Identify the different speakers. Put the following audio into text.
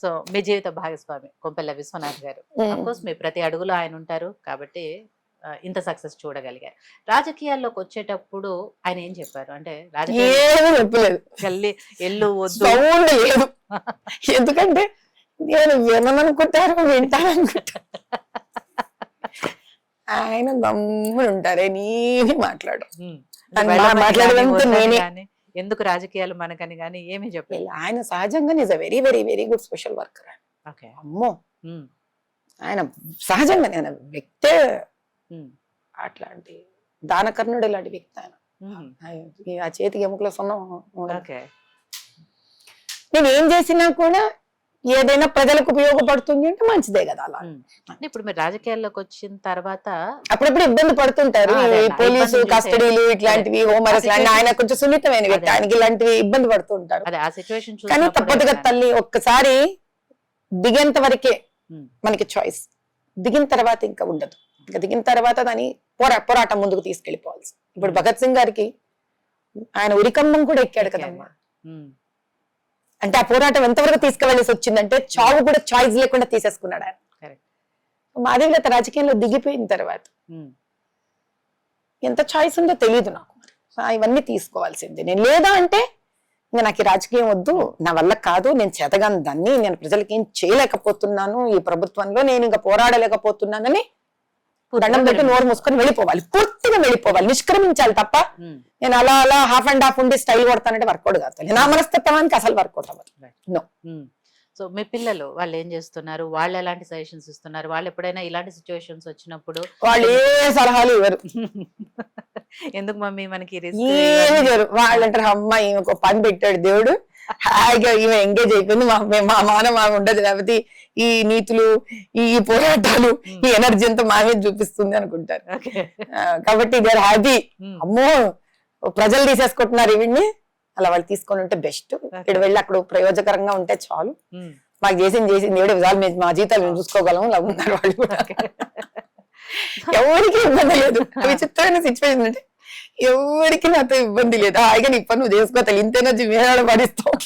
Speaker 1: So మీ జీవిత భాగస్వామి కొంపెల్ల విశ్వనాథ్ గారు. Course మీ ప్రతి అడుగులో ఆయన ఉంటారు కాబట్టి ఇంత సక్సెస్ చూడగలిగారు. రాజకీయాల్లోకి వచ్చేటప్పుడు ఆయన ఏం చెప్పారు? అంటే
Speaker 2: ఏమీ చెప్పలేదు,
Speaker 1: గల్లీ ఎల్లు వద్దు
Speaker 2: సౌండ్ లేదు. ఎందుకంటే నేను వినమనుకుంటారు, వింటాననుకుంటారు. ఆయన గమ్మున ఉంటారే, నేనే మాట్లాడు మాట్లాడదంతా నేనే.
Speaker 1: ఎందుకు రాజకీయాలు మనకని గానీ ఏమీ చెప్పలేదు.
Speaker 2: ఆయన సహజంగా is a very very very good social worker. అమ్మో, ఆయన సహజంగా ఆయన వ్యక్తే అట్లాంటి దానకర్ణుడు, ఇలాంటి వ్యక్తి ఆయన. ఆ చేతికి ఎముకల సొన్నం. నేను ఏం చేసినా కూడా ఏదైనా ప్రజలకు ఉపయోగపడుతుంది అంటే మంచిదే కదా. అలా
Speaker 1: ఇప్పుడు మీరు రాజకీయాల్లోకి వచ్చిన తర్వాత
Speaker 2: అప్పుడప్పుడు ఇబ్బంది పడుతుంటారు, పోలీసు కస్టడీలు ఇట్లాంటివి, హోమ్ అరెస్ట్. ఆయన కొంచెం సున్నితమైన వ్యక్తి, ఆయనకి ఇలాంటివి ఇబ్బంది పడుతుంటారు. కానీ తప్పదుగా తల్లి, ఒక్కసారి దిగేంత వరకే మనకి చాయిస్. దిగిన తర్వాత ఇంకా ఉండదు. ఇంకా దిగిన తర్వాత దాని పోరాటం ముందుకు తీసుకెళ్లిపోవాల్సి. ఇప్పుడు భగత్ సింగ్ గారికి ఆయన ఉరికంబం కూడా ఎక్కాడు కదమ్మా. అంటే ఆ పోరాటం ఎంతవరకు తీసుకువెళ్ళేసి వచ్చిందంటే చావు కూడా చాయిస్ లేకుండా తీసేసుకున్నాడు ఆయన. మాధవీలత రాజకీయంలో దిగిపోయిన తర్వాత ఎంత చాయిస్ ఉందో తెలియదు నాకు. ఇవన్నీ తీసుకోవాల్సిందే నేను. లేదా అంటే ఇంకా నాకు ఈ రాజకీయం వద్దు, నా వల్ల కాదు, నేను చేతగాను దాన్ని, నేను ప్రజలకి ఏం చేయలేకపోతున్నాను, ఈ ప్రభుత్వంలో నేను ఇంకా పోరాడలేకపోతున్నానని దండం పెట్టి నోరు మూసుకొని వెళ్ళిపోవాలి, పూర్తిగా వెళ్ళిపోవాలి, నిష్క్రమించాలి తప్ప నేను అలా అలా హాఫ్ అండ్ హాఫ్ ఉండి స్టైల్ కొడతానంటే వర్కౌట్ కాదు. నా మనస్తత్వానికి అసలు వర్కౌట్ అవ్వదు. నో.
Speaker 1: సో మీ పిల్లలు వాళ్ళు ఏం చేస్తున్నారు? వాళ్ళు ఎలాంటి సజెషన్స్ ఇస్తున్నారు? వాళ్ళు ఎప్పుడైనా ఇలాంటి సిచ్యువేషన్స్ వచ్చినప్పుడు
Speaker 2: వాళ్ళు ఏ సలహాలు ఇవ్వరు.
Speaker 1: ఎందుకు మమ్మీ మనకి
Speaker 2: వాళ్ళు అంటారు, అమ్మాయి ఒక పని పెట్టాడు దేవుడు, హాయిగా ఈమె ఎంగేజ్ అయిపోయింది, మా మాన మామ ఉండదు, లేకపోతే ఈ నీతులు, ఈ పోరాటాలు, ఈ ఎనర్జీ అంతా మా మీద చూపిస్తుంది అనుకుంటారు. కాబట్టి దే ఆర్ హ్యాపీ. అమ్మో ప్రజలు తీసేసుకుంటున్నారు ఇవన్నీ, అలా వాళ్ళు తీసుకొని ఉంటే బెస్ట్. ఇక్కడ వెళ్ళి అక్కడ ప్రయోజకరంగా ఉంటే చాలు, మాకు చేసింది ఏడు చాలు, మా జీతాలు మేము చూసుకోగలము ఇలా ఉన్నారు వాళ్ళు కూడా. ఎవరికి ఇబ్బంది లేదు. విచిత్రమైన సిచ్యువేషన్ అంటే ఎవరికి నాతో ఇబ్బంది లేదు. హాయిగా నీ పని నువ్వు చేసుకోవాలి, ఇంత ఎనర్జీ మేడ పడిస్తావు.